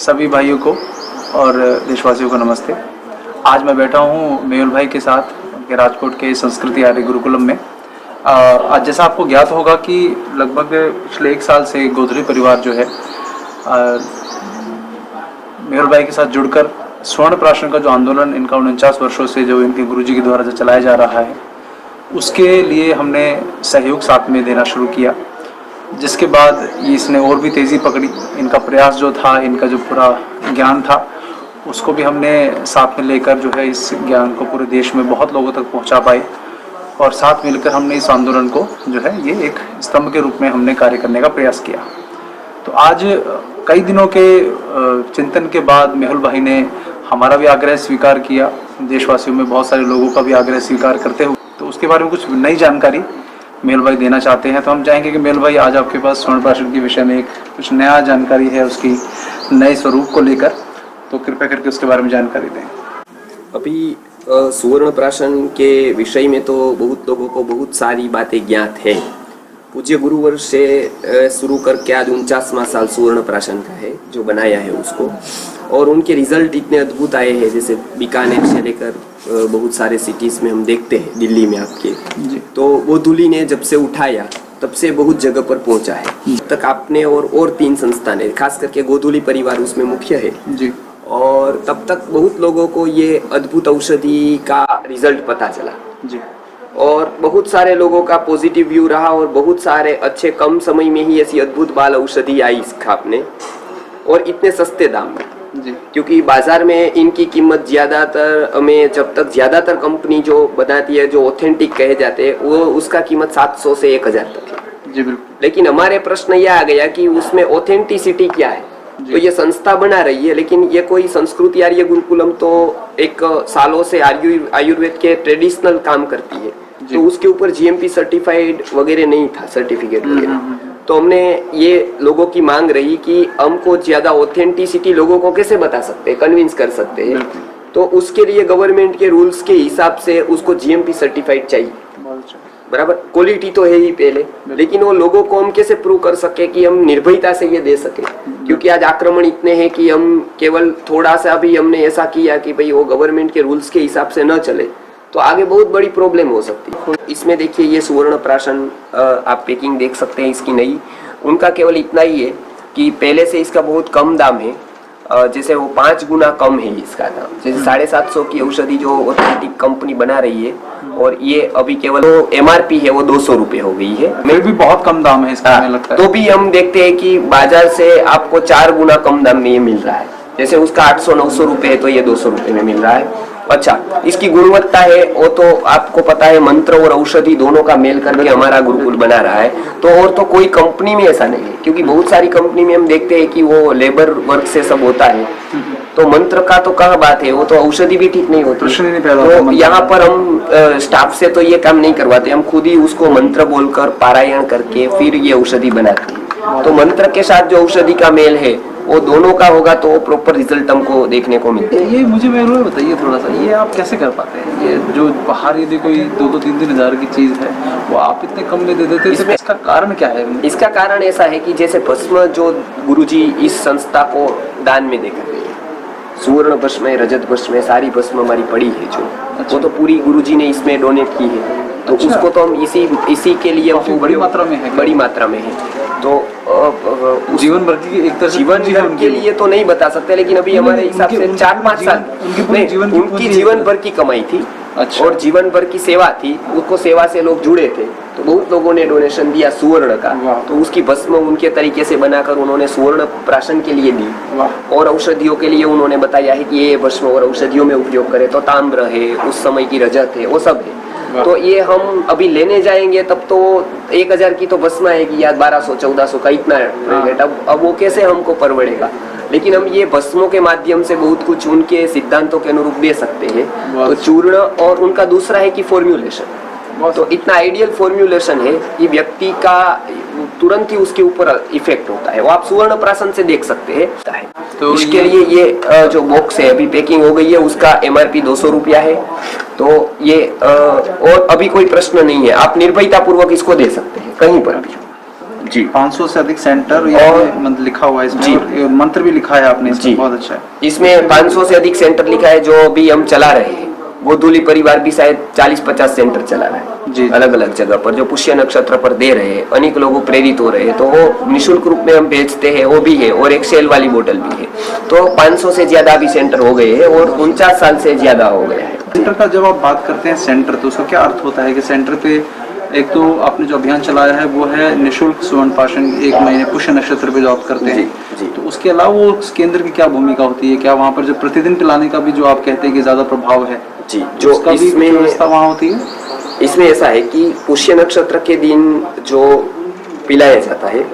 सभी भाइयों को और देशवासियों को नमस्ते। आज मैं बैठा हूँ मेहुल भाई के साथ उनके राजकोट के संस्कृति आर्य गुरुकुलम में। आज जैसा आपको ज्ञात होगा कि लगभग पिछले 1 साल से गोधरी परिवार जो है मेहुल भाई के साथ जुड़कर स्वर्ण प्राशन का जो आंदोलन इनका 49 वर्षों से जो इनके गुरुजी के द्वारा जो चलाया जा रहा है, उसके लिए हमने सहयोग साथ में देना शुरू किया, जिसके बाद इसने और भी तेज़ी पकड़ी। इनका प्रयास जो था, इनका जो पूरा ज्ञान था, उसको भी हमने साथ में लेकर जो है इस ज्ञान को पूरे देश में बहुत लोगों तक पहुंचा पाए और साथ मिलकर हमने इस आंदोलन को जो है ये एक स्तंभ के रूप में हमने कार्य करने का प्रयास किया। तो आज कई दिनों के चिंतन के बाद मेहुल भाई ने हमारा भी आग्रह स्वीकार किया, देशवासियों में बहुत सारे लोगों का भी आग्रह स्वीकार करते हुए, तो उसके बारे में कुछ नई जानकारी मेहुल भाई देना चाहते हैं। तो हम चाहेंगे कि मेहुल भाई आज आपके पास स्वर्ण प्राशन के विषय में एक कुछ नया जानकारी है, उसकी नए स्वरूप को लेकर, तो कृपया करके उसके बारे में जानकारी दें। अभी सुवर्ण प्राशन के विषय में तो बहुत लोगों को बहुत सारी बातें ज्ञात है। पूज्य गुरुवर्ष से शुरू करके आज 49वां साल सुवर्ण प्राशन का है जो बनाया है उसको, और उनके रिजल्ट इतने अद्भुत आए हैं, जैसे बीकानेर से लेकर बहुत सारे सिटीज में हम देखते हैं, दिल्ली में आपके तो वो धूली ने जब से उठाया तब से बहुत जगह पर पहुंचा है। तब तक आपने और 3 संस्थान है, खास करके गोधूली परिवार उसमें मुख्य है जी। और तब तक बहुत लोगों को ये अद्भुत औषधि का रिजल्ट पता चला जी, और बहुत सारे लोगों का पॉजिटिव व्यू रहा, और बहुत सारे अच्छे कम समय में ही ऐसी अद्भुत बाल औषधि आई इसका आपने, और इतने सस्ते दाम में जी। क्योंकि बाजार में इनकी कीमत ज्यादातर में, जब तक ज्यादातर कंपनी जो बनाती है, जो ऑथेंटिक कहे जाते हैं, वो उसका कीमत 700 से 1000 तक है जी, बिल्कुल। लेकिन हमारे प्रश्न यह आ गया कि उसमें ऑथेंटिसिटी क्या है। तो ये संस्था बना रही है, लेकिन ये कोई संस्कृति आर्य गुरुकुलम तो एक सालों से आयुर्वेद के ट्रेडिशनल काम करती है, तो उसके ऊपर जीएमपी सर्टिफाइड वगैरह नहीं था, सर्टिफिकेट वगैरह। तो हमने ये लोगों की मांग रही कि हमको ज्यादा ऑथेंटिसिटी लोगों को कैसे बता सकते हैं, कन्विंस कर सकते हैं, तो उसके लिए गवर्नमेंट के रूल्स के हिसाब से उसको जीएमपी सर्टिफाइड चाहिए, बराबर। क्वालिटी तो है ही पहले, लेकिन वो लोगों को हम कैसे प्रूव कर सके कि हम निर्भयता से ये दे सके, क्योंकि आज आक्रमण इतने हैं कि हम केवल थोड़ा सा भी हमने ऐसा किया कि भाई वो गवर्नमेंट के रूल्स के हिसाब से न चले तो आगे बहुत बड़ी प्रॉब्लम हो सकती है। इसमें देखिए ये सुवर्ण प्राशन आप पैकिंग देख सकते हैं इसकी नई, उनका केवल इतना ही है कि पहले से इसका बहुत कम दाम है, जैसे वो 5 गुना कम है इसका दाम। जैसे 750 की औषधि जो ऑथेंटिक कंपनी बना रही है, और ये अभी केवल एमआरपी है वो 200 रुपए हो गई है, मेरे भी बहुत कम दाम है इसका लगता है। तो भी हम देखते हैं कि बाजार से आपको 4 गुना कम दाम में ये मिल रहा है। जैसे उसका 800-900 रुपए है तो ये 200 रुपए में मिल रहा है। अच्छा, इसकी गुणवत्ता है वो तो आपको पता है, मंत्र और औषधि दोनों का मेल करके हमारा गुरुकुल बना रहा है। तो और तो कोई कंपनी में ऐसा नहीं है, क्योंकि बहुत सारी कंपनी में हम देखते हैं कि वो लेबर वर्क से सब होता है, तो मंत्र का तो कहाँ बात है, वो तो औषधि भी ठीक नहीं होती। तो यहाँ पर हम स्टाफ से तो ये काम नहीं करवाते, हम खुद ही उसको मंत्र बोलकर पारायण करके फिर ये औषधि बनाते हैं। तो मंत्र के साथ जो औषधि का मेल है वो दोनों का होगा तो प्रॉपर रिजल्ट हमको देखने को मिलता है। ये मुझे मेरे बताइए थोड़ा सा, ये आप कैसे कर पाते हैं? ये जो बाहर यदि कोई 2-3 हज़ार की चीज है वो आप इतने कम में दे देते हैं, इसका कारण क्या है? इसका कारण ऐसा है कि जैसे भस्म जो गुरुजी इस संस्था को दान में देकर गए, सुवर्ण भस्म है, रजत भस्म है, सारी भस्म हमारी पड़ी है जो, वो तो पूरी गुरुजी ने इसमें डोनेट की है। तो उसको तो हम इसी के लिए बड़ी मात्रा में है, बड़ी मात्रा में है। तो जीवन भर की एक तरह से जीवन भर के लिए तो नहीं बता सकते, लेकिन अभी हमारे हिसाब से 4-5 साल उनकी जीवन भर की कमाई थी। अच्छा। और जीवन भर की सेवा थी, उसको सेवा से लोग जुड़े थे, तो बहुत लोगों ने डोनेशन दिया सुवर्ण का, तो उसकी भस्म उनके तरीके से बनाकर उन्होंने सुवर्ण प्राशन के लिए दी, और औषधियों के लिए उन्होंने बताया है कि ये भस्म और औषधियों में उपयोग करे, तो ताम्र है, उस समय की रजत है, वो सब है। तो ये हम अभी लेने जाएंगे तब तो 1000 की तो भस्म आएगी या 1200-1400 का इतना रेट, अब वो कैसे हमको परवड़ेगा। लेकिन हम ये भस्मों के माध्यम से बहुत कुछ उनके सिद्धांतों के अनुरूप दे सकते हैं। तो चूर्ण, और उनका दूसरा है कि फॉर्म्यूलेशन, तो इतना आइडियल फॉर्म्यूलेशन है कि व्यक्ति का तुरंत ही उसके ऊपर इफेक्ट होता है, वो आप सुवर्ण प्राशन से देख सकते हैं। तो इसके लिए ये जो बॉक्स है अभी पैकिंग हो गई है, उसका एमआरपी 200 रुपया है। तो ये और अभी कोई प्रश्न नहीं है, आप निर्भयता पूर्वक इसको दे सकते हैं कहीं पर भी। जी 500 से अधिक सेंटर और लिखा हुआ है इसमें, जी। और ये मंत्र भी लिखा है आपने इसमें, जी। बहुत अच्छा है। इसमें 500 से अधिक सेंटर लिखा है। जो अभी हम चला रहे हैं, गोधूली परिवार भी शायद 40-50 सेंटर चला रहा है जी। अलग अलग जगह पर, जो पुष्य नक्षत्र पर दे रहे हैं। अनेक लोग प्रेरित हो रहे हैं, तो वो निःशुल्क रूप में हम भेजते हैं, वो भी है। और एक सेल वाली बोतल भी है। तो 500 से ज्यादा भी सेंटर हो गए हैं और 49 साल से ज्यादा हो गया है। सेंटर का जब आप बात करते हैं सेंटर, तो उसका क्या अर्थ होता है कि सेंटर पे एक तो आपने जो अभियान चलाया है वो है निःशुल्क स्वर्ण प्राशन, 1 महीने पुष्य नक्षत्र पे जो आप करते हैं। जी, जी। तो उसके अलावा वो उस केंद्र की क्या भूमिका होती है? क्या वहाँ पर जो प्रतिदिन पिलाने का भी जो आप कहते हैं कि ज्यादा प्रभाव है, जी, जो उसका भी कुछ व्यवस्था वहाँ होती है? इसमें ऐसा है कि पुष्य नक्षत्र के दिन जो पिलाया जाता है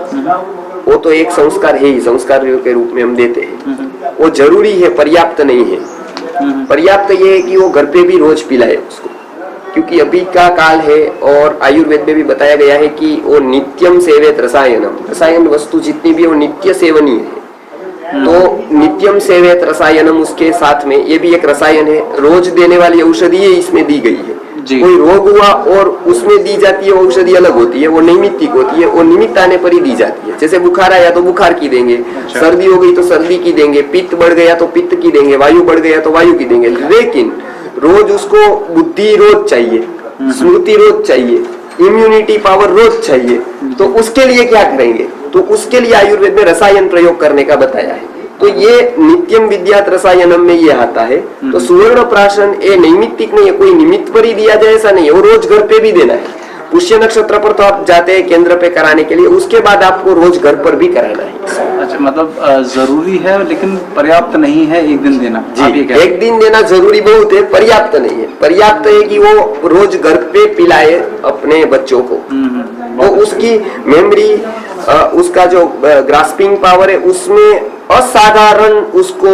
वो तो एक संस्कार है ही, संस्कार के रूप में हम देते हैं। वो जरूरी है, पर्याप्त नहीं है। पर्याप्त ये है कि वो घर पे भी रोज पिलाए उसको, क्योंकि अभी का काल है और आयुर्वेद में भी बताया गया है कि वो नित्यम सेवेत रसायनम, रसायन वस्तु जितनी भी वो नित्य सेवनीय है। तो नित्यम सेवेत रसायनम, उसके साथ में ये भी एक रसायन है। रोज देने वाली औषधि इसमें दी गई है। कोई रोग हुआ और उसमें दी जाती है वो औषधि अलग होती है, वो नैमित्तिक होती है, वो निमित्त आने पर ही दी जाती है। जैसे बुखार आया तो बुखार की देंगे, सर्दी हो गई तो सर्दी की देंगे, पित्त बढ़ गया तो पित्त की देंगे, वायु बढ़ गया तो वायु की देंगे। लेकिन रोज उसको बुद्धि रोज चाहिए, स्मृति रोज चाहिए, इम्यूनिटी पावर रोज चाहिए। तो उसके लिए क्या करेंगे? तो उसके लिए आयुर्वेद में रसायन प्रयोग करने का बताया है। तो ये नित्यम विद्यात रसायनम में ये आता है। तो सुवर्ण प्राशन ये नैमित्तिक नहीं है, कोई निमित्त पर ही दिया जाए ऐसा नहीं है, वो रोज घर पे भी देना है। पुष्य नक्षत्र पर तो आप जाते हैं केंद्र पे कराने के लिए, उसके बाद आपको रोज घर पर भी कराना है। अच्छा, मतलब जरूरी है लेकिन पर्याप्त नहीं है एक दिन देना। जी, एक दिन देना जरूरी बहुत है, पर्याप्त नहीं है। पर्याप्त है कि वो रोज घर पे पिलाए अपने बच्चों को। वो उसकी मेमोरी, उसका जो ग्रास्पिंग पावर है, उसमें असाधारण उसको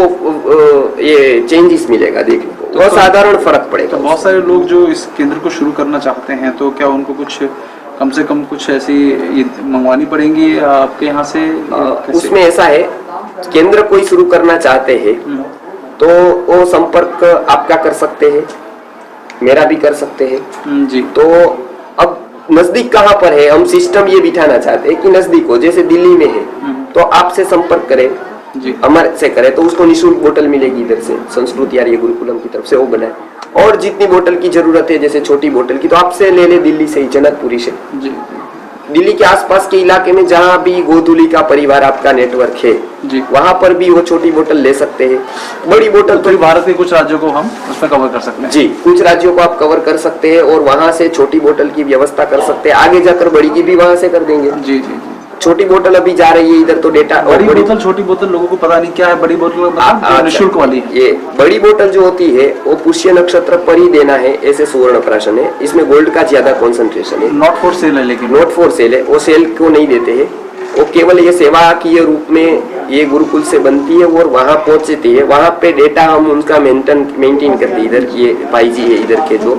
ये चेंजेस मिलेगा देखने को, तो असाधारण फर्क पड़ेगा। तो बहुत सारे लोग जो इस केंद्र को शुरू करना चाहते हैं, तो क्या उनको कुछ कम से कम कुछ ऐसी ये मंगवानी पड़ेंगी आपके यहाँ से? उसमें ऐसा है, केंद्र कोई शुरू करना चाहते हैं तो वो संपर्क आपका कर सकते हैं, मेरा भी कर सकते हैं। जी। तो अब नजदीक कहाँ पर है, हम सिस्टम ये बिठाना चाहते हैं कि नजदीक हो। जैसे दिल्ली में है तो आपसे संपर्क करें, हमारे से करे तो उसको निःशुल्क बोतल मिलेगी इधर से, संस्कृति आर्य गुरुकुलम की तरफ से वो बनाए। और जितनी बोतल की जरूरत है, जैसे छोटी बोतल की, तो आपसे ले ले दिल्ली से ही, जनकपुरी से। दिल्ली के आसपास के इलाके में जहाँ भी गोधूली का परिवार आपका नेटवर्क है, वहां पर भी वो छोटी बोतल ले सकते हैं। बड़ी बोतल तो भारत के कुछ राज्यों को हम उसमें कवर कर सकते हैं। जी, कुछ राज्यों को आप कवर कर सकते हैं और वहां से छोटी बोतल की व्यवस्था कर सकते हैं। आगे जाकर बड़ी की भी वहां से कर देंगे। जी जी। छोटी बोतल अभी जा रही है इधर, तो डेटा बड़ी बोतल छोटी बोतल लोगों को पता नहीं क्या है। बड़ी बोतल निःशुल्क वाली है। ये बड़ी बोतल जो होती है वो पुष्य नक्षत्र पर ही देना है, ऐसे सुवर्ण प्राशन है। इसमें गोल्ड का ज्यादा कॉन्सेंट्रेशन है। नॉट फॉर सेल है, लेकिन नॉट फॉर सेल है, वो सेल को नहीं देते हैं। वो केवल ये सेवा की रूप में ये गुरुकुल से बनती है और वहाँ पहुंचती है। वहाँ पे डेटा हम उनका मेंटेन करते हैं। इधर ये भाई जी है इधर के, तो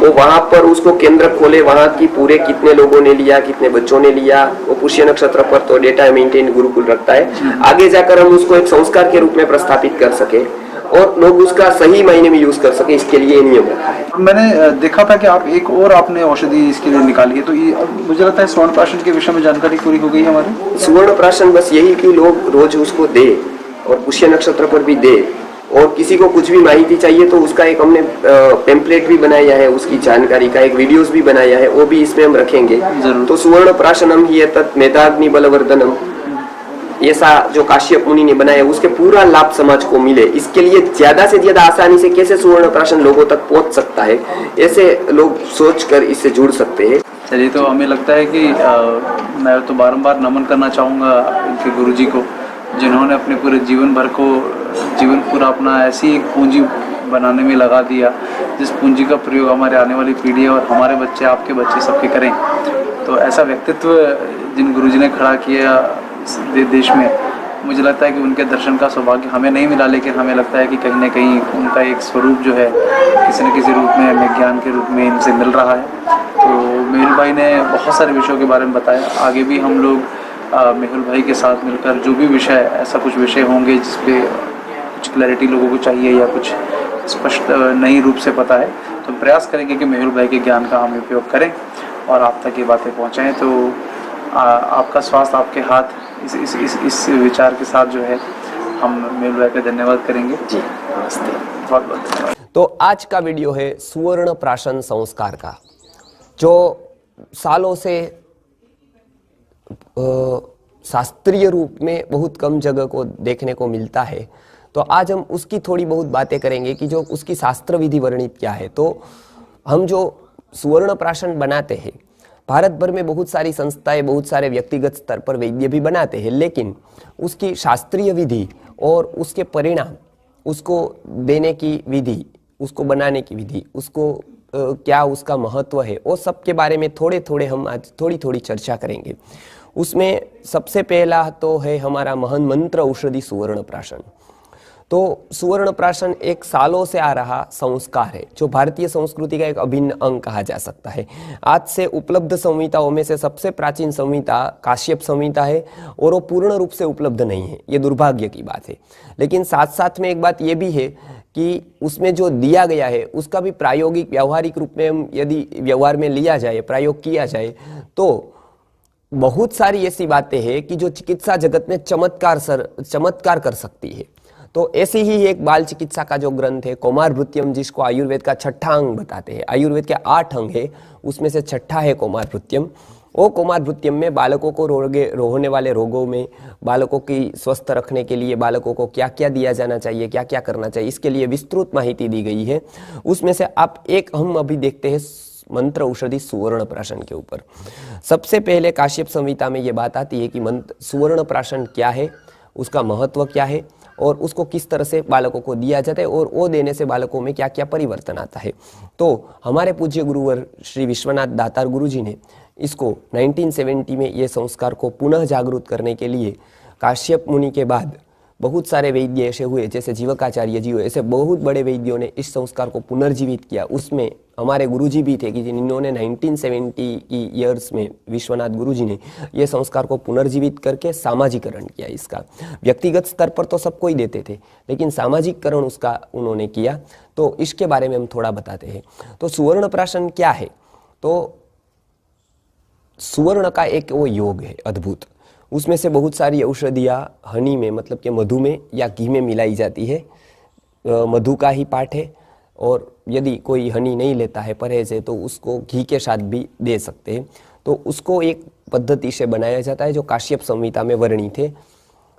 वो वहाँ पर उसको केंद्र खोले, वहाँ की पूरे कितने लोगों ने लिया, कितने बच्चों ने लिया, वो पुष्य नक्षत्र पर तो डेटा मेंटेन गुरुकुल रखता है। आगे जाकर हम उसको एक संस्कार के रूप में प्रस्थापित कर सके और लोग उसका सही मायने में यूज कर सके, इसके लिए नियम रखा है। मैंने देखा था कि आप एक और आपने औषधि इसके लिए निकाली है, तो ये मुझे लगता है स्वर्ण प्राशन के विषय में जानकारी पूरी हो गई है हमारी। सुवर्ण प्राशन बस यही कि लोग रोज उसको दे और पुष्य नक्षत्र पर भी दे। और किसी को कुछ भी माहिती चाहिए तो उसका एक हमने टेम्पलेट भी बनाया है, उसकी जानकारी का एक वीडियोस भी बनाया है, वो भी इसमें हम रखेंगे। तो सुवर्ण प्राशनम ही तत् मेधाग्नि बलवर्धनम, ऐसा जो काश्यप मुनि ने बनाया, उसके पूरा लाभ समाज को मिले, इसके लिए ज्यादा से ज्यादा आसानी से कैसे सुवर्ण प्राशन लोगों तक पहुंच सकता है, ऐसे लोग सोचकर इससे जुड़ सकते हैं। चलिए, तो हमें लगता है कि मैं तो बारंबार नमन करना चाहूँगा इनके गुरुजी को, जिन्होंने अपने पूरे जीवन पूरा अपना ऐसी एक पूंजी बनाने में लगा दिया, जिस पूंजी का प्रयोग हमारे आने वाली पीढ़ी और हमारे बच्चे, आपके बच्चे सबके करें। तो ऐसा व्यक्तित्व जिन गुरुजी ने खड़ा किया देश में, मुझे लगता है कि उनके दर्शन का सौभाग्य हमें नहीं मिला, लेकिन हमें लगता है कि कहीं ना कहीं उनका एक स्वरूप जो है किसी न किसी रूप में हमें ज्ञान के रूप में इनसे मिल रहा है। तो मेहुल भाई ने बहुत सारे विषयों के बारे में बताया। आगे भी हम लोग मेहुल भाई के साथ मिलकर जो भी विषय, ऐसा कुछ विषय होंगे जिस पे कुछ क्लैरिटी लोगों को चाहिए या कुछ स्पष्ट नई रूप से पता है, तो प्रयास करेंगे कि मेहुल भाई के ज्ञान का हम उपयोग करें और आप तक ये बातें पहुँचाएँ। तो आपका स्वास्थ्य आपके हाथ, इस विचार के साथ जो है हम मेल भाई का धन्यवाद करेंगे। जी नमस्ते। बहुत बहुत धन्यवाद। तो आज का वीडियो है सुवर्ण प्राशन संस्कार का, जो सालों से शास्त्रीय रूप में बहुत कम जगह को देखने को मिलता है। तो आज हम उसकी थोड़ी बहुत बातें करेंगे कि जो उसकी शास्त्र विधि वर्णित क्या है। तो हम जो सुवर्ण प्राशन बनाते हैं, भारत भर में बहुत सारी संस्थाएं, बहुत सारे व्यक्तिगत स्तर पर वैद्य भी बनाते हैं, लेकिन उसकी शास्त्रीय विधि और उसके परिणाम, उसको देने की विधि, उसको बनाने की विधि, उसको क्या उसका महत्व है, वो सब के बारे में थोड़े थोड़े हम आज थोड़ी थोड़ी चर्चा करेंगे। उसमें सबसे पहला तो है हमारा महान मंत्र औषधि सुवर्ण प्राशन। तो सुवर्ण प्राशन एक सालों से आ रहा संस्कार है, जो भारतीय संस्कृति का एक अभिन्न अंग कहा जा सकता है। आज से उपलब्ध संहिताओं में से सबसे प्राचीन संहिता काश्यप संहिता है, और वो पूर्ण रूप से उपलब्ध नहीं है, ये दुर्भाग्य की बात है। लेकिन साथ साथ में एक बात ये भी है कि उसमें जो दिया गया है उसका भी प्रायोगिक व्यावहारिक रूप में हम यदि व्यवहार में लिया जाए, प्रयोग किया जाए, तो बहुत सारी ऐसी बातें हैं कि जो चिकित्सा जगत में चमत्कार कर सकती है। तो ऐसी ही एक बाल चिकित्सा का जो ग्रंथ है कौमारभृत्यम, जिसको आयुर्वेद का छठा अंग बताते हैं, आयुर्वेद के 8 अंग है, उसमें से छठा है कौमारभृत्यम। वो कौमारभृत्यम में बालकों को होने वाले रोगों में बालकों की स्वस्थ रखने के लिए बालकों को क्या क्या दिया जाना चाहिए, क्या क्या करना चाहिए, इसके लिए विस्तृत माहिती दी गई है। उसमें से आप एक हम अभी देखते हैं मंत्र औषधि सुवर्ण प्राशन के ऊपर। सबसे पहले काश्यप संहिता में ये बात आती है कि सुवर्ण प्राशन क्या है, उसका महत्व क्या है, और उसको किस तरह से बालकों को दिया जाता है, और वो देने से बालकों में क्या क्या परिवर्तन आता है। तो हमारे पूज्य गुरुवर श्री विश्वनाथ दातार गुरु जी ने इसको 1970 में ये संस्कार को पुनः जागृत करने के लिए काश्यप मुनि के बाद बहुत सारे वैद्य ऐसे हुए, जैसे जीवकाचार्य जी हुए, ऐसे बहुत बड़े वैद्यों ने इस संस्कार को पुनर्जीवित किया। उसमें हमारे गुरुजी भी थे कि जिन्होंने 1970 की ईयर्स में विश्वनाथ गुरुजी ने ये संस्कार को पुनर्जीवित करके सामाजिकरण किया इसका। व्यक्तिगत स्तर पर तो सबको ही देते थे, लेकिन सामाजिकरण उसका उन्होंने किया। तो इसके बारे में हम थोड़ा बताते हैं। तो सुवर्ण प्राशन क्या है? तो सुवर्ण का एक वो योग है अद्भुत, उसमें से बहुत सारी औषधियाँ हनी में, मतलब कि मधु में या घी में मिलाई जाती है। मधु का ही पाठ है, और यदि कोई हनी नहीं लेता है, परहेज है, तो उसको घी के साथ भी दे सकते हैं। तो उसको एक पद्धति से बनाया जाता है जो काश्यप संहिता में वर्णित है,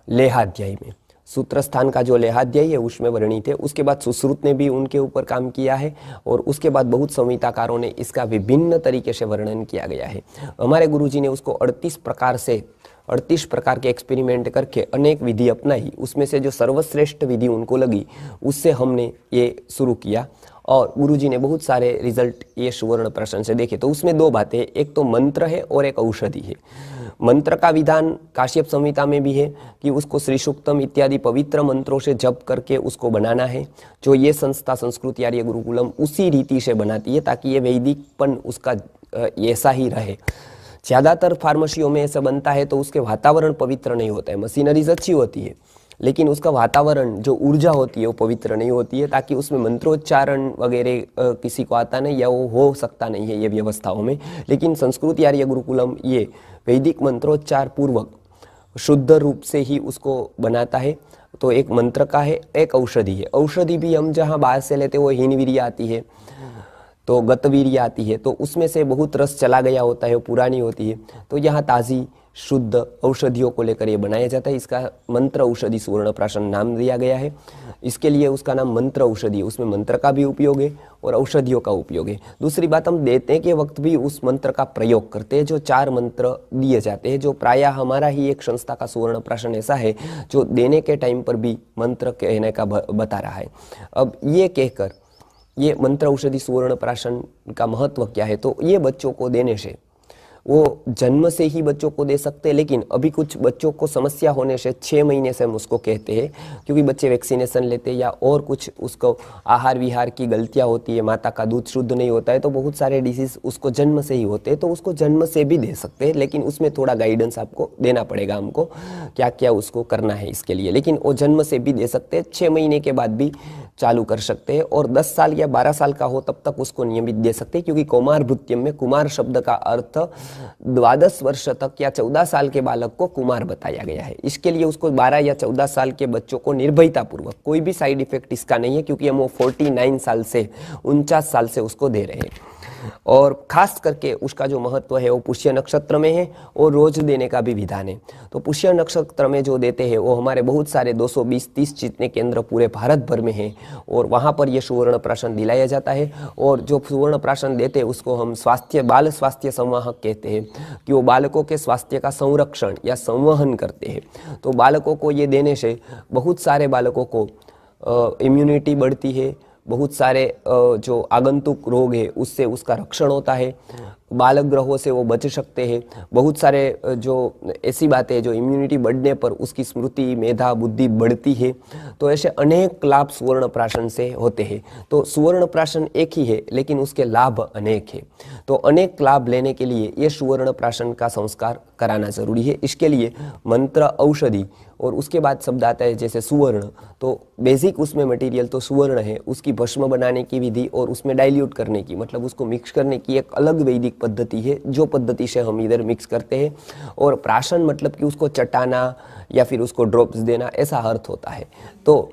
लेहाध्यायी में। सूत्र स्थान का जो लेहाध्यायी है उसमें वर्णित है। उसके बाद सुश्रुत ने भी उनके ऊपर काम किया है, और उसके बाद बहुत संहिताकारों ने इसका विभिन्न तरीके से वर्णन किया गया है। हमारे गुरुजी ने उसको 38 प्रकार के एक्सपेरिमेंट करके अनेक विधि अपनाई। उसमें से जो सर्वश्रेष्ठ विधि उनको लगी, उससे हमने ये शुरू किया, और गुरुजी ने बहुत सारे रिजल्ट ये सुवर्ण प्राशन से देखे। तो उसमें 2 बातें, एक तो मंत्र है और एक औषधि है। मंत्र का विधान काश्यप संहिता में भी है कि उसको श्री सूक्तम इत्यादि पवित्र मंत्रों से जप करके उसको बनाना है, जो ये संस्था संस्कृति आर्य गुरुकुलम उसी रीति से बनाती है, ताकि ये वैदिकपन उसका ऐसा ही रहे। ज़्यादातर फार्मेसियों में ऐसा बनता है तो उसके वातावरण पवित्र नहीं होता है। मशीनरीज अच्छी होती है, लेकिन उसका वातावरण जो ऊर्जा होती है वो पवित्र नहीं होती है, ताकि उसमें मंत्रोच्चारण वगैरह किसी को आता नहीं, या वो हो सकता नहीं है ये व्यवस्थाओं में। लेकिन संस्कृति आर्य गुरुकुलम ये वैदिक मंत्रोच्चार पूर्वक शुद्ध रूप से ही उसको बनाता है। तो एक मंत्र का है, एक औषधि है। औषधि भी हम जहाँ बाहर से लेते हैं वो हीनवीर्य आती है, तो गतवीर्य आती है, तो उसमें से बहुत रस चला गया होता है, वो पुरानी होती है। तो यहाँ ताज़ी शुद्ध औषधियों को लेकर ये बनाया जाता है। इसका मंत्र औषधि सुवर्ण प्राशन नाम दिया गया है। इसके लिए उसका नाम मंत्र औषधि, उसमें मंत्र का भी उपयोग है और औषधियों का उपयोग है। दूसरी बात, हम देते के वक्त भी उस मंत्र का प्रयोग करते हैं। जो 4 मंत्र दिए जाते हैं, जो प्रायः हमारा ही एक संस्था का सुवर्ण प्राशन ऐसा है जो देने के टाइम पर भी मंत्र कहने का बता रहा है। अब ये कहकर ये मंत्र औषधि सुवर्ण प्राशन का महत्व क्या है, तो ये बच्चों को देने से, वो जन्म से ही बच्चों को दे सकते हैं, लेकिन अभी कुछ बच्चों को समस्या होने से 6 महीने से हम उसको कहते हैं, क्योंकि बच्चे वैक्सीनेशन लेते हैं या और कुछ उसको आहार विहार की गलतियां होती है, माता का दूध शुद्ध नहीं होता है, तो बहुत सारे डिसीज उसको जन्म से ही होते हैं। तो उसको जन्म से भी दे सकते हैं, लेकिन उसमें थोड़ा गाइडेंस आपको देना पड़ेगा, हमको क्या क्या उसको करना है इसके लिए। लेकिन वो जन्म से भी दे सकते हैं, 6 महीने के बाद भी चालू कर सकते हैं, और 10 साल या 12 साल का हो तब तक उसको नियमित दे सकते हैं, क्योंकि कौमारभृत्यम में कुमार शब्द का अर्थ द्वादश वर्ष तक या 14 साल के बालक को कुमार बताया गया है। इसके लिए उसको 12 या 14 साल के बच्चों को निर्भयतापूर्वक, कोई भी साइड इफेक्ट इसका नहीं है, क्योंकि हम वो 49 साल से 49 साल से उसको दे रहे हैं। और खास करके उसका जो महत्व है वो पुष्य नक्षत्र में है और रोज देने का भी विधान है। तो पुष्य नक्षत्र में जो देते हैं वो हमारे बहुत सारे 220-30 जितने केंद्र पूरे भारत भर में हैं और वहाँ पर ये सुवर्ण प्राशन दिलाया जाता है। और जो सुवर्ण प्राशन देते हैं उसको हम बाल स्वास्थ्य संवाहक कहते हैं, कि वो बालकों के स्वास्थ्य का संरक्षण या संवहन करते हैं। तो बालकों को ये देने से बहुत सारे बालकों को इम्यूनिटी बढ़ती है, बहुत सारे जो आगंतुक रोग है उससे उसका रक्षण होता है, बालक ग्रहों से वो बच सकते हैं। बहुत सारे जो ऐसी बातें हैं जो इम्यूनिटी बढ़ने पर उसकी स्मृति, मेधा, बुद्धि बढ़ती है। तो ऐसे अनेक लाभ सुवर्ण प्राशन से होते हैं। तो सुवर्ण प्राशन एक ही है लेकिन उसके लाभ अनेक है। तो अनेक लाभ लेने के लिए ये सुवर्ण प्राशन का संस्कार कराना जरूरी है। इसके लिए मंत्र, औषधि और उसके बाद शब्द आता है जैसे सुवर्ण, तो बेसिक उसमें मटेरियल तो सुवर्ण है, उसकी भस्म बनाने की विधि और उसमें डाइल्यूट करने की, मतलब उसको मिक्स करने की एक अलग वैदिक पद्धति है, जो पद्धति से हम इधर मिक्स करते हैं। और प्राशन मतलब कि उसको चटाना या फिर उसको ड्रॉप्स देना, ऐसा अर्थ होता है। तो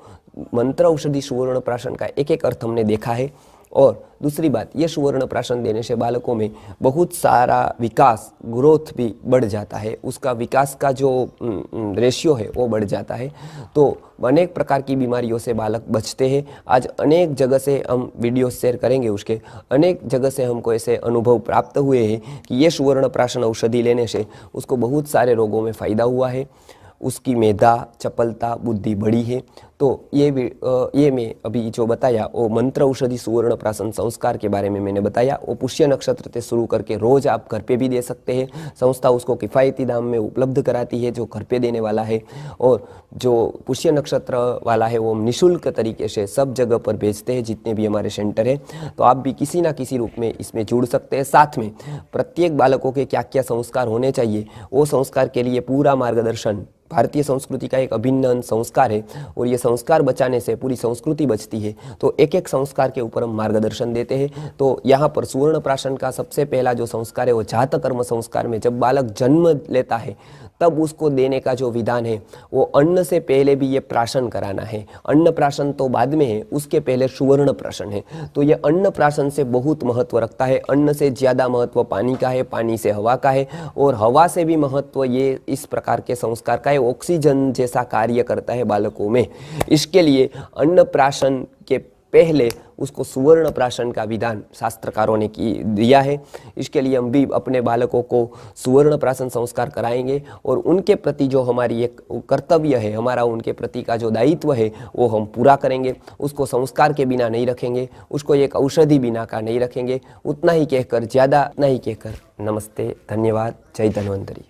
मंत्र, औषधि, सुवर्ण प्राशन का एक एक अर्थ हमने देखा है। और दूसरी बात, ये सुवर्ण प्राशन देने से बालकों में बहुत सारा विकास, ग्रोथ भी बढ़ जाता है, उसका विकास का जो रेशियो है वो बढ़ जाता है। तो अनेक प्रकार की बीमारियों से बालक बचते हैं। आज अनेक जगह से हम वीडियो शेयर करेंगे, उसके अनेक जगह से हमको ऐसे अनुभव प्राप्त हुए हैं कि ये सुवर्ण प्राशन औषधि लेने से उसको बहुत सारे रोगों में फ़ायदा हुआ है, उसकी मेधा, चपलता, बुद्धि बढ़ी है। तो ये मैं अभी जो बताया वो मंत्र, औषधि, सुवर्ण प्राशन संस्कार के बारे में मैंने बताया। वो पुष्य नक्षत्र से शुरू करके रोज आप घर पे भी दे सकते हैं। संस्था उसको किफ़ायती दाम में उपलब्ध कराती है जो घर पे देने वाला है। और जो पुष्य नक्षत्र वाला है वो हम निःशुल्क तरीके से सब जगह पर भेजते हैं, जितने भी हमारे सेंटर है। तो आप भी किसी ना किसी रूप में इसमें जुड़ सकते हैं। साथ में प्रत्येक बालकों के क्या क्या संस्कार होने चाहिए, वो संस्कार के लिए पूरा मार्गदर्शन, भारतीय संस्कृति का एक अभिन्न संस्कार है और ये संस्कार बचाने से पूरी संस्कृति बचती है। तो एक एक संस्कार के ऊपर हम मार्गदर्शन देते हैं। तो यहाँ पर सुवर्ण प्राशन का सबसे पहला जो संस्कार है वो जात कर्म संस्कार में, जब बालक जन्म लेता है तब उसको देने का जो विधान है वो अन्न से पहले भी ये प्राशन कराना है। अन्न प्राशन तो बाद में है, उसके पहले सुवर्ण प्राशन है। तो ये अन्न प्राशन से बहुत महत्व रखता है। अन्न से ज़्यादा महत्व पानी का है, पानी से हवा का है और हवा से भी महत्व ये इस प्रकार के संस्कार का है। ऑक्सीजन जैसा कार्य करता है बालकों में। इसके लिए अन्न प्राशन के पहले उसको सुवर्ण प्राशन का विधान शास्त्रकारों ने दिया है। इसके लिए हम भी अपने बालकों को सुवर्ण प्राशन संस्कार कराएंगे और उनके प्रति जो हमारी एक कर्तव्य है, हमारा उनके प्रति का जो दायित्व है वो हम पूरा करेंगे। उसको संस्कार के बिना नहीं रखेंगे, उसको एक औषधि बिना का नहीं रखेंगे। उतना ही कहकर, ज़्यादा नहीं कहकर, नमस्ते, धन्यवाद, जय धन्वंतरी।